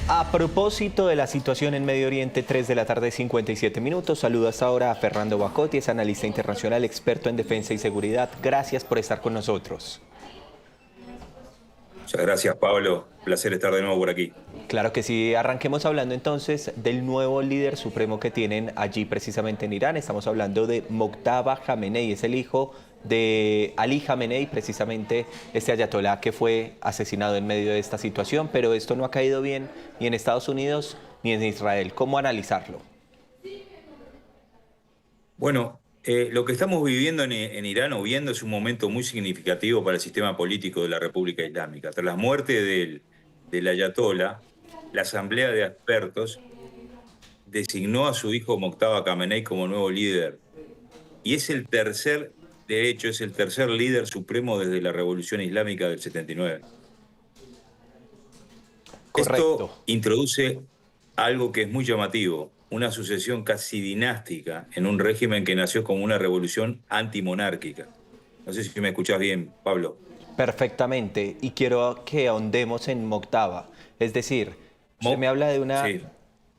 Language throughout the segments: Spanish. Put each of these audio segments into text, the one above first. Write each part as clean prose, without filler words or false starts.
A propósito de la situación en Medio Oriente, 3 de la tarde, 57 minutos. Saludo hasta ahora a Fernando Bacotti, es analista internacional, experto en defensa y seguridad. Gracias por estar con nosotros. Muchas gracias, Pablo. Placer estar de nuevo por aquí. Claro que sí, arranquemos hablando entonces del nuevo líder supremo que tienen allí precisamente en Irán. Estamos hablando de Mojtaba Khamenei, es el hijo de Ali Khamenei, precisamente este ayatolá que fue asesinado en medio de esta situación, pero esto no ha caído bien ni en Estados Unidos ni en Israel. ¿Cómo analizarlo? Bueno, lo que estamos viviendo en Irán o viendo es un momento muy significativo para el sistema político de la República Islámica. Tras la muerte del ayatolá, la Asamblea de Expertos designó a su hijo Mojtaba Khamenei como nuevo líder. Y es el tercer, de hecho, es el tercer líder supremo desde la Revolución Islámica del 79. Correcto. Esto introduce algo que es muy llamativo, una sucesión casi dinástica en un régimen que nació como una revolución antimonárquica. No sé si me escuchás bien, Pablo. Perfectamente. Y quiero que ahondemos en Moctava. Es decir, usted me Mo- habla sí.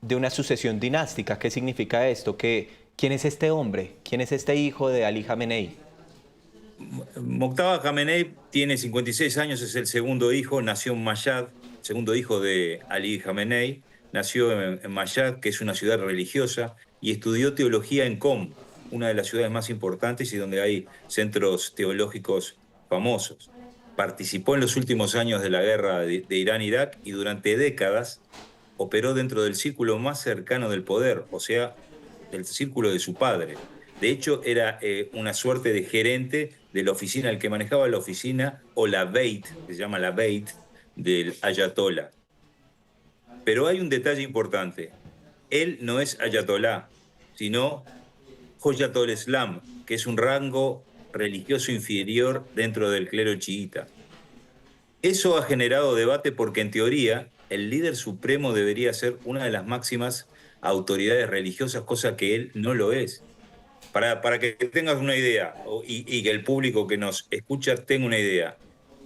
de una sucesión dinástica. ¿Qué significa esto? ¿Quién es este hombre? ¿Quién es este hijo de Ali Khamenei? Mojtaba Khamenei tiene 56 años, es el segundo hijo, nació en Mashhad, segundo hijo de Ali Khamenei, nació en Mashhad, que es una ciudad religiosa, y estudió teología en Qom, una de las ciudades más importantes y donde hay centros teológicos famosos. Participó en los últimos años de la guerra de Irán-Irak y durante décadas operó dentro del círculo más cercano del poder, o sea, del círculo de su padre. De hecho, era una suerte de gerente de la oficina, el que manejaba la oficina, o la Beit, se llama la Beit, del Ayatollah. Pero hay un detalle importante. Él no es Ayatollah, sino Hoyatol Islam, que es un rango religioso inferior dentro del clero chiita. Eso ha generado debate porque en teoría el líder supremo debería ser una de las máximas autoridades religiosas, cosa que él no lo es. Para que tengas una idea y que el público que nos escucha tenga una idea,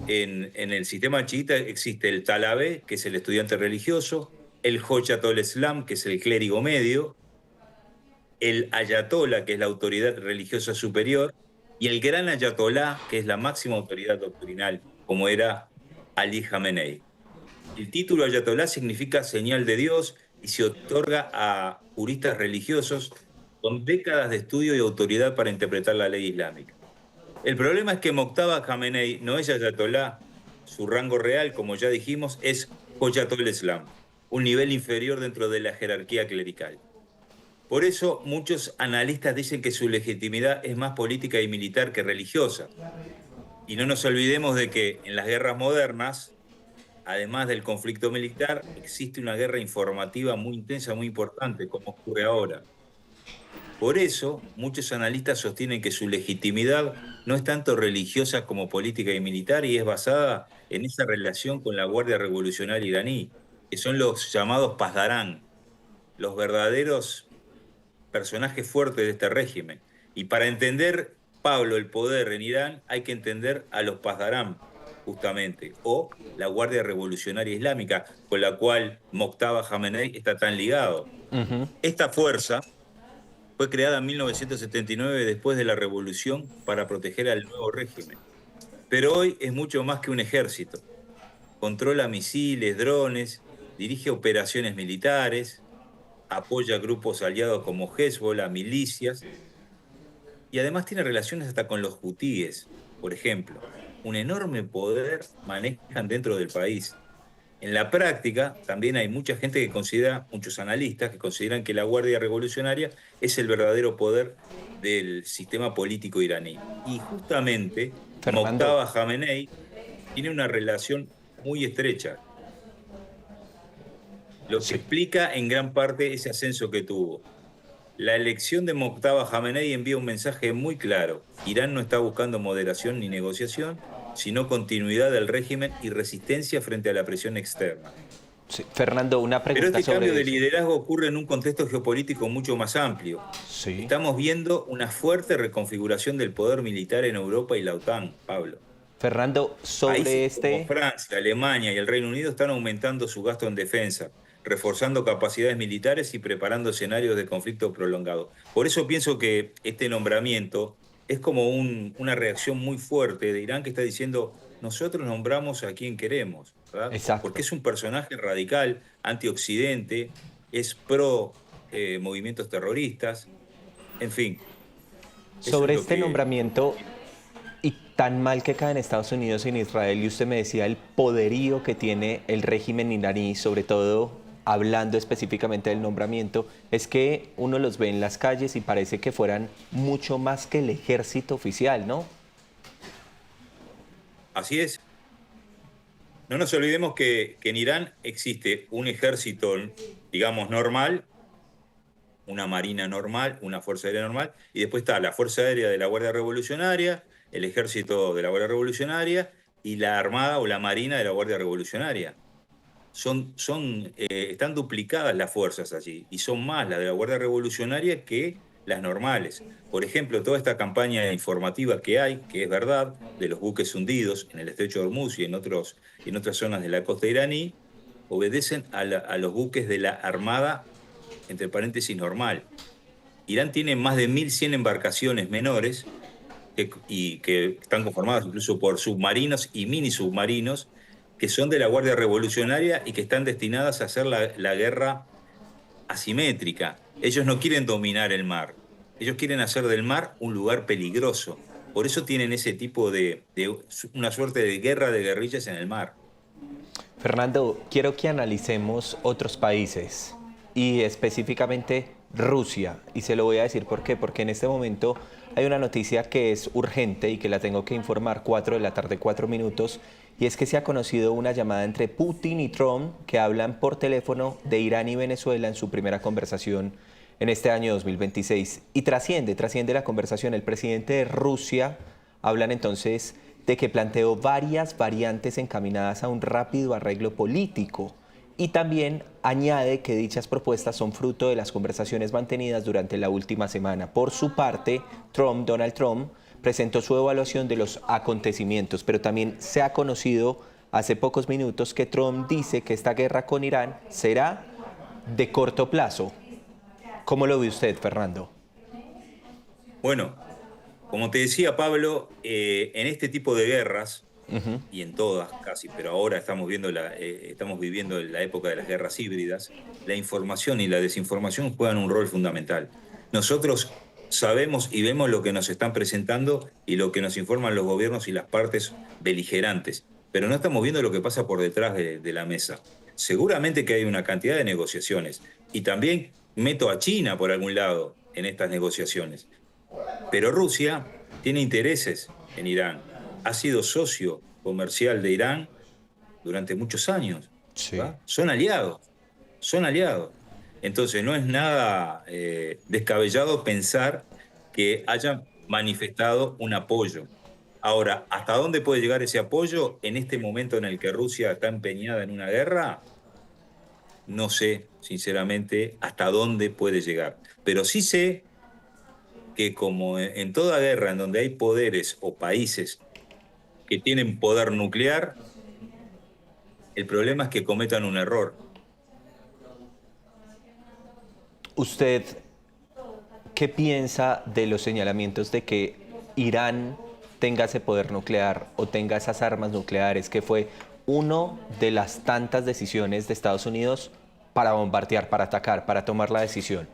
en el sistema chiita existe el talabé, que es el estudiante religioso, el Hoyatol Islam, que es el clérigo medio, el ayatollah, que es la autoridad religiosa superior, y el gran ayatolá, que es la máxima autoridad doctrinal, como era Ali Khamenei. El título ayatolá significa señal de Dios y se otorga a juristas religiosos con décadas de estudio y autoridad para interpretar la ley islámica. El problema es que Mojtaba Khamenei no es ayatolá, su rango real, como ya dijimos, es Hoyatol Islam, un nivel inferior dentro de la jerarquía clerical. Por eso muchos analistas dicen que su legitimidad es más política y militar que religiosa. Y no nos olvidemos de que en las guerras modernas, además del conflicto militar, existe una guerra informativa muy intensa, muy importante, como ocurre ahora. Por eso, muchos analistas sostienen que su legitimidad no es tanto religiosa como política y militar y es basada en esa relación con la Guardia Revolucionaria iraní, que son los llamados Pasdarán, los verdaderos personajes fuertes de este régimen. Y para entender, Pablo, el poder en Irán, hay que entender a los Pasdarán, justamente, o la Guardia Revolucionaria Islámica, con la cual Mojtaba Khamenei está tan ligado. Ujú. Esta fuerza fue creada en 1979 después de la revolución para proteger al nuevo régimen. Pero hoy es mucho más que un ejército. Controla misiles, drones, dirige operaciones militares, apoya grupos aliados como Hezbollah, milicias, y además tiene relaciones hasta con los hutíes, por ejemplo. Un enorme poder manejan dentro del país. En la práctica, también hay mucha gente que considera, muchos analistas que consideran que la Guardia Revolucionaria es el verdadero poder del sistema político iraní. Y justamente Fernando, Mojtaba Khamenei tiene una relación muy estrecha, lo que sí. explica en gran parte ese ascenso que tuvo. La elección de Mojtaba Khamenei envía un mensaje muy claro. Irán no está buscando moderación ni negociación, sino continuidad del régimen y resistencia frente a la presión externa. Sí. Fernando, una Pero pregunta este cambio sobre de eso. liderazgo ocurre en un contexto geopolítico mucho más amplio. Sí. Estamos viendo una fuerte reconfiguración del poder militar en Europa y la OTAN, Pablo. Fernando, Países sobre como este... Francia, Alemania y el Reino Unido están aumentando su gasto en defensa, reforzando capacidades militares y preparando escenarios de conflicto prolongado. Por eso pienso que este nombramiento es como una reacción muy fuerte de Irán que está diciendo, nosotros nombramos a quien queremos, ¿verdad? Porque Exacto. es un personaje radical, antioccidente, es pro movimientos terroristas, en fin, eso es Sobre lo este que... nombramiento y tan mal que cae en Estados Unidos y en Israel, y usted me decía el poderío que tiene el régimen iraní, sobre todo hablando específicamente del nombramiento, es que uno los ve en las calles y parece que fueran mucho más que el ejército oficial, ¿no? Así es. No nos olvidemos que en Irán existe un ejército, digamos, normal, una marina normal, una fuerza aérea normal, y después está la Fuerza Aérea de la Guardia Revolucionaria, el ejército de la Guardia Revolucionaria y la Armada o la Marina de la Guardia Revolucionaria. Están duplicadas las fuerzas allí y son más las de la Guardia Revolucionaria que las normales. Por ejemplo, toda esta campaña informativa que hay, que es verdad, de los buques hundidos en el estrecho de Hormuz y en otras zonas de la costa iraní, obedecen a los buques de la Armada, entre paréntesis, normal. Irán tiene más de 1.100 embarcaciones menores y que están conformadas incluso por submarinos y mini submarinos que son de la Guardia Revolucionaria y que están destinadas a hacer la guerra asimétrica. Ellos no quieren dominar el mar, ellos quieren hacer del mar un lugar peligroso. Por eso tienen ese tipo de una suerte de guerra de guerrillas en el mar. Fernando, quiero que analicemos otros países y específicamente Rusia. Y se lo voy a decir por qué. Porque en este momento hay una noticia que es urgente y que la tengo que informar 4 de la tarde, 4 minutos. Y es que se ha conocido una llamada entre Putin y Trump que hablan por teléfono de Irán y Venezuela en su primera conversación en este año 2026. Y trasciende la conversación. El presidente de Rusia hablan entonces de que planteó varias variantes encaminadas a un rápido arreglo político y también añade que dichas propuestas son fruto de las conversaciones mantenidas durante la última semana. Por su parte, Donald Trump, presentó su evaluación de los acontecimientos, pero también se ha conocido hace pocos minutos que Trump dice que esta guerra con Irán será de corto plazo. ¿Cómo lo ve usted, Fernando? Bueno, como te decía Pablo, en este tipo de guerras, y en todas casi, pero ahora estamos viviendo la época de las guerras híbridas, la información y la desinformación juegan un rol fundamental. Nosotros sabemos y vemos lo que nos están presentando y lo que nos informan los gobiernos y las partes beligerantes, pero no estamos viendo lo que pasa por detrás de la mesa. Seguramente que hay una cantidad de negociaciones y también meto a China por algún lado en estas negociaciones. Pero Rusia tiene intereses en Irán. Ha sido socio comercial de Irán durante muchos años. Sí. ¿Va? Son aliados, son aliados. Entonces no es nada descabellado pensar que hayan manifestado un apoyo. Ahora, ¿hasta dónde puede llegar ese apoyo en este momento en el que Rusia está empeñada en una guerra? No sé, sinceramente, hasta dónde puede llegar. Pero sí sé que como en toda guerra en donde hay poderes o países que tienen poder nuclear, el problema es que cometan un error. ¿Usted qué piensa de los señalamientos de que Irán tenga ese poder nuclear o tenga esas armas nucleares, que fue una de las tantas decisiones de Estados Unidos para bombardear, para atacar, para tomar la decisión?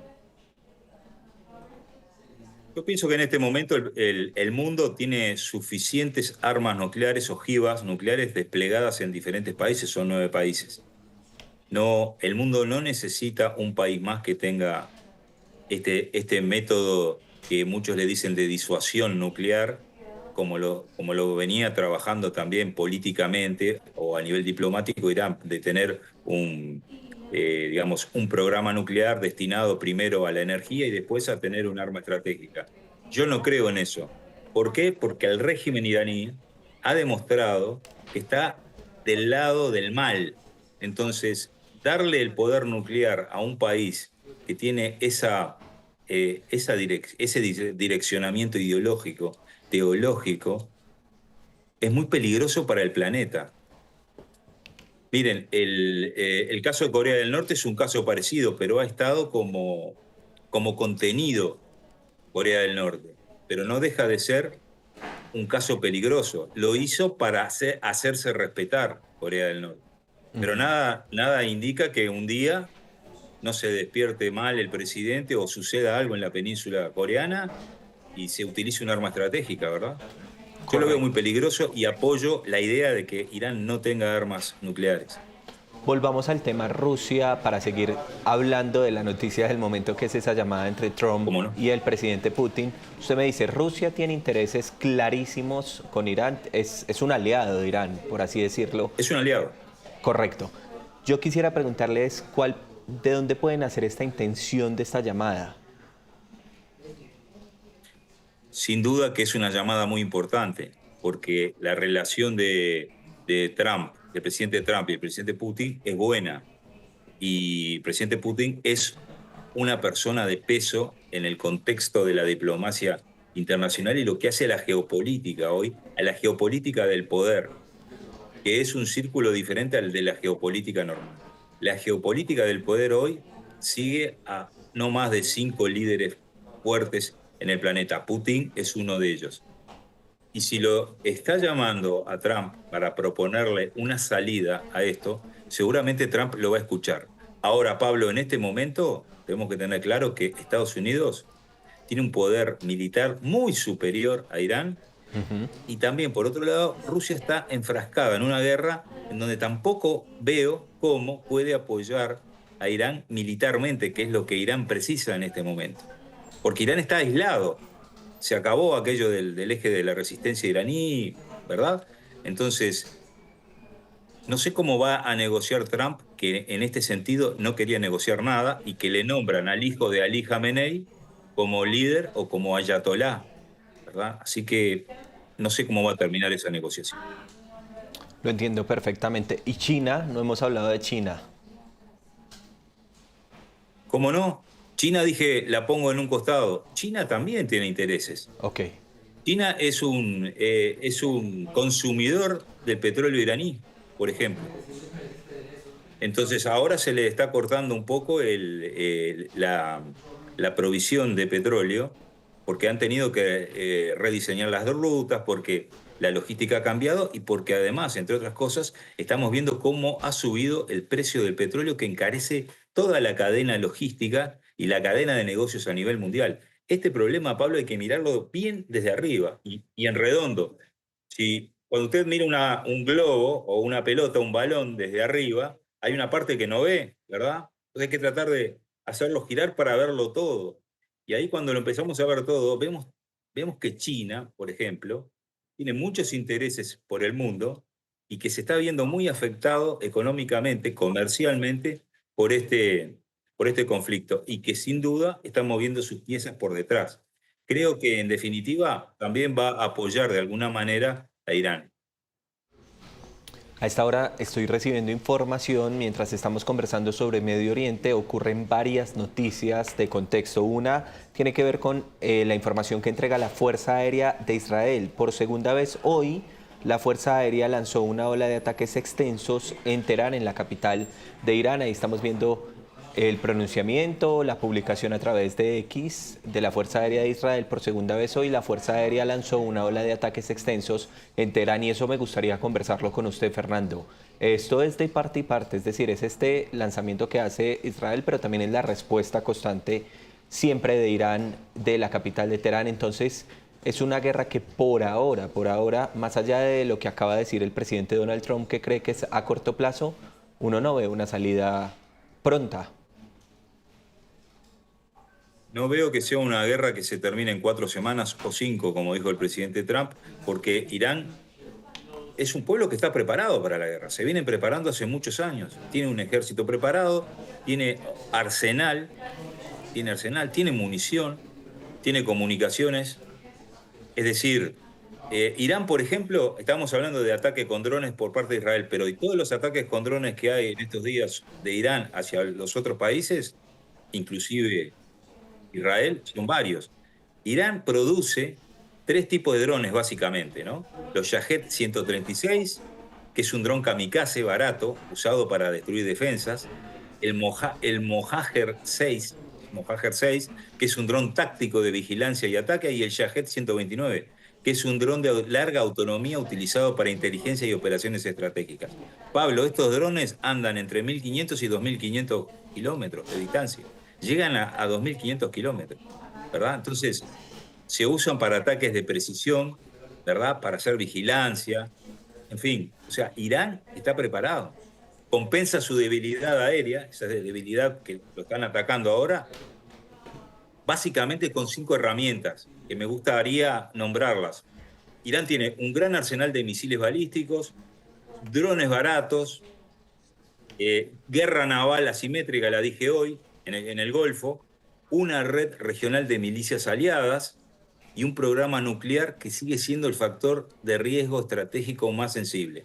Yo pienso que en este momento el mundo tiene suficientes armas nucleares, ojivas nucleares desplegadas en diferentes países, son 9 países. No, el mundo no necesita un país más que tenga este método que muchos le dicen de disuasión nuclear, como lo venía trabajando también políticamente o a nivel diplomático Irán, de tener digamos, un programa nuclear destinado primero a la energía y después a tener un arma estratégica. Yo no creo en eso. ¿Por qué? Porque el régimen iraní ha demostrado que está del lado del mal. Entonces, darle el poder nuclear a un país que tiene ese direccionamiento ideológico, teológico, es muy peligroso para el planeta. Miren, el caso de Corea del Norte es un caso parecido, pero ha estado como contenido Corea del Norte. Pero no deja de ser un caso peligroso. Lo hizo para hacerse respetar Corea del Norte. Pero Ujú. nada indica que un día no se despierte mal el presidente o suceda algo en la península coreana y se utilice un arma estratégica, ¿verdad? Yo lo veo muy Correcto. peligroso y apoyo la idea de que Irán no tenga armas nucleares. Volvamos al tema Rusia para seguir hablando de la noticia del momento, que es esa llamada entre Trump ¿Cómo no? y el presidente Putin. Usted me dice, Rusia tiene intereses clarísimos con Irán, es un aliado de Irán, por así decirlo. Es un aliado. Correcto. Yo quisiera preguntarles de dónde pueden hacer esta intención de esta llamada. Sin duda que es una llamada muy importante, porque la relación de Trump, del presidente Trump y el presidente Putin es buena. Y el presidente Putin es una persona de peso en el contexto de la diplomacia internacional y lo que hace a la geopolítica hoy, a la geopolítica del poder, que es un círculo diferente al de la geopolítica normal. La geopolítica del poder hoy sigue a no más de 5 líderes fuertes en el planeta. Putin es uno de ellos. Y si lo está llamando a Trump para proponerle una salida a esto, seguramente Trump lo va a escuchar. Ahora, Pablo, en este momento tenemos que tener claro que Estados Unidos tiene un poder militar muy superior a Irán Ujú. y también, por otro lado, Rusia está enfrascada en una guerra en donde tampoco veo cómo puede apoyar a Irán militarmente, que es lo que Irán precisa en este momento. Porque Irán está aislado. Se acabó aquello del eje de la resistencia iraní, ¿verdad? Entonces, no sé cómo va a negociar Trump, que en este sentido no quería negociar nada y que le nombran al hijo de Ali Khamenei como líder o como ayatolá, ¿verdad? Así que no sé cómo va a terminar esa negociación. Lo entiendo perfectamente. ¿Y China? No hemos hablado de China. ¿Cómo no? China, dije, la pongo en un costado. China también tiene intereses. Ok. China es un consumidor del petróleo iraní, por ejemplo. Entonces ahora se le está cortando un poco la provisión de petróleo porque han tenido que rediseñar las rutas, porque la logística ha cambiado y porque además, entre otras cosas, estamos viendo cómo ha subido el precio del petróleo que encarece toda la cadena logística y la cadena de negocios a nivel mundial. Este problema, Pablo, hay que mirarlo bien desde arriba y en redondo. Si cuando usted mira un globo o una pelota, un balón desde arriba, hay una parte que no ve, ¿verdad? Entonces hay que tratar de hacerlo girar para verlo todo. Y ahí cuando lo empezamos a ver todo, vemos que China, por ejemplo, tiene muchos intereses por el mundo y que se está viendo muy afectado económicamente, comercialmente, por este conflicto y que sin duda está moviendo sus piezas por detrás. Creo que en definitiva también va a apoyar de alguna manera a Irán. A esta hora estoy recibiendo información mientras estamos conversando sobre Medio Oriente. Ocurren varias noticias de contexto. Una tiene que ver con la información que entrega la Fuerza Aérea de Israel. Por segunda vez hoy, la Fuerza Aérea lanzó una ola de ataques extensos en Teherán, en la capital de Irán. Ahí estamos viendo el pronunciamiento, la publicación a través de X de la Fuerza Aérea de Israel. Por segunda vez hoy, la Fuerza Aérea lanzó una ola de ataques extensos en Teherán y eso me gustaría conversarlo con usted, Fernando. Esto es de parte y parte, es decir, es este lanzamiento que hace Israel, pero también es la respuesta constante siempre de Irán, de la capital de Teherán. Entonces, es una guerra que por ahora, más allá de lo que acaba de decir el presidente Donald Trump, que cree que es a corto plazo, uno no ve una salida pronta. No veo que sea una guerra que se termine en 4 semanas o 5, como dijo el presidente Trump, porque Irán es un pueblo que está preparado para la guerra. Se vienen preparando hace muchos años. Tiene un ejército preparado, arsenal, tiene arsenal, tiene munición, tiene comunicaciones. Es decir, Irán, por ejemplo, estamos hablando de ataques con drones por parte de Israel, pero y todos los ataques con drones que hay en estos días de Irán hacia los otros países, inclusive Israel, son varios. Irán produce 3 tipos de drones, básicamente, ¿no? Los Shahed 136, que es un dron kamikaze barato, usado para destruir defensas, el Mojager 6, que es un dron táctico de vigilancia y ataque, y el Shahed 129, que es un dron de larga autonomía utilizado para inteligencia y operaciones estratégicas. Pablo, estos drones andan entre 1.500 y 2.500 kilómetros de distancia. Llegan a 2.500 kilómetros, ¿verdad? Entonces, se usan para ataques de precisión, ¿verdad? Para hacer vigilancia, en fin. O sea, Irán está preparado. Compensa su debilidad aérea, esa debilidad que lo están atacando ahora, básicamente con 5 herramientas, que me gustaría nombrarlas. Irán tiene un gran arsenal de misiles balísticos, drones baratos, guerra naval asimétrica, la dije hoy, en el Golfo, una red regional de milicias aliadas y un programa nuclear que sigue siendo el factor de riesgo estratégico más sensible.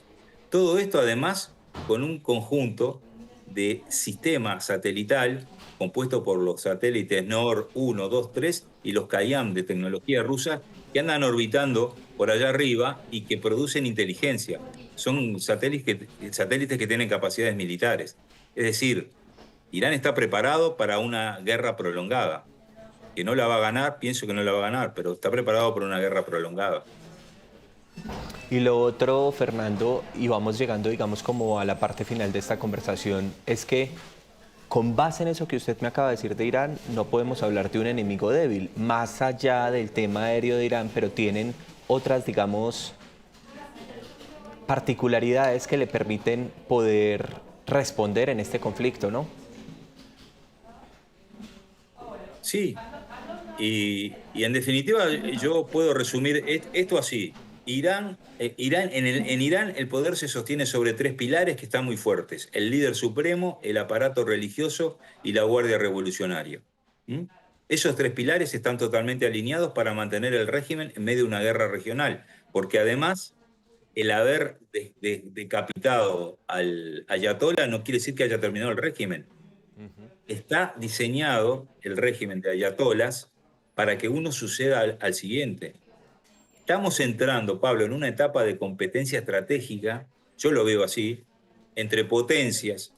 Todo esto, además, con un conjunto de sistema satelital compuesto por los satélites NOR 1, 2, 3 y los Kayam de tecnología rusa que andan orbitando por allá arriba y que producen inteligencia. Son satélites que tienen capacidades militares. Es decir, Irán está preparado para una guerra prolongada. Que no la va a ganar, pienso que no la va a ganar, pero está preparado para una guerra prolongada. Y lo otro, Fernando, y vamos llegando, digamos, como a la parte final de esta conversación, es que con base en eso que usted me acaba de decir de Irán, no podemos hablar de un enemigo débil, más allá del tema aéreo de Irán, pero tienen otras, digamos, particularidades que le permiten poder responder en este conflicto, ¿no? Sí, y en definitiva yo puedo resumir esto así. En Irán el poder se sostiene sobre 3 pilares que están muy fuertes: el líder supremo, el aparato religioso y la guardia revolucionaria. ¿Mm? Esos 3 pilares están totalmente alineados para mantener el régimen en medio de una guerra regional, porque además el haber decapitado al ayatollah no quiere decir que haya terminado el régimen. Está diseñado el régimen de ayatolás para que uno suceda al siguiente. Estamos entrando, Pablo, en una etapa de competencia estratégica, yo lo veo así, entre potencias,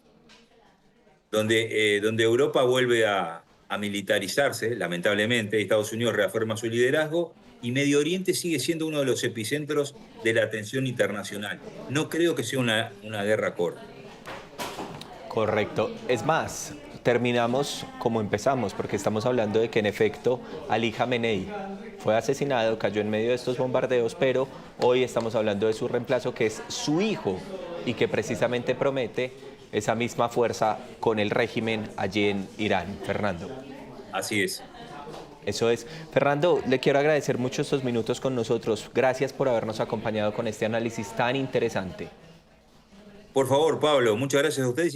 donde Europa vuelve a militarizarse, lamentablemente, Estados Unidos reafirma su liderazgo, y Medio Oriente sigue siendo uno de los epicentros de la atención internacional. No creo que sea una guerra corta. Correcto. Es más, terminamos como empezamos, porque estamos hablando de que en efecto Ali Khamenei fue asesinado, cayó en medio de estos bombardeos, pero hoy estamos hablando de su reemplazo, que es su hijo, y que precisamente promete esa misma fuerza con el régimen allí en Irán. Fernando. Así es. Eso es. Fernando, le quiero agradecer mucho estos minutos con nosotros. Gracias por habernos acompañado con este análisis tan interesante. Por favor, Pablo, muchas gracias a ustedes.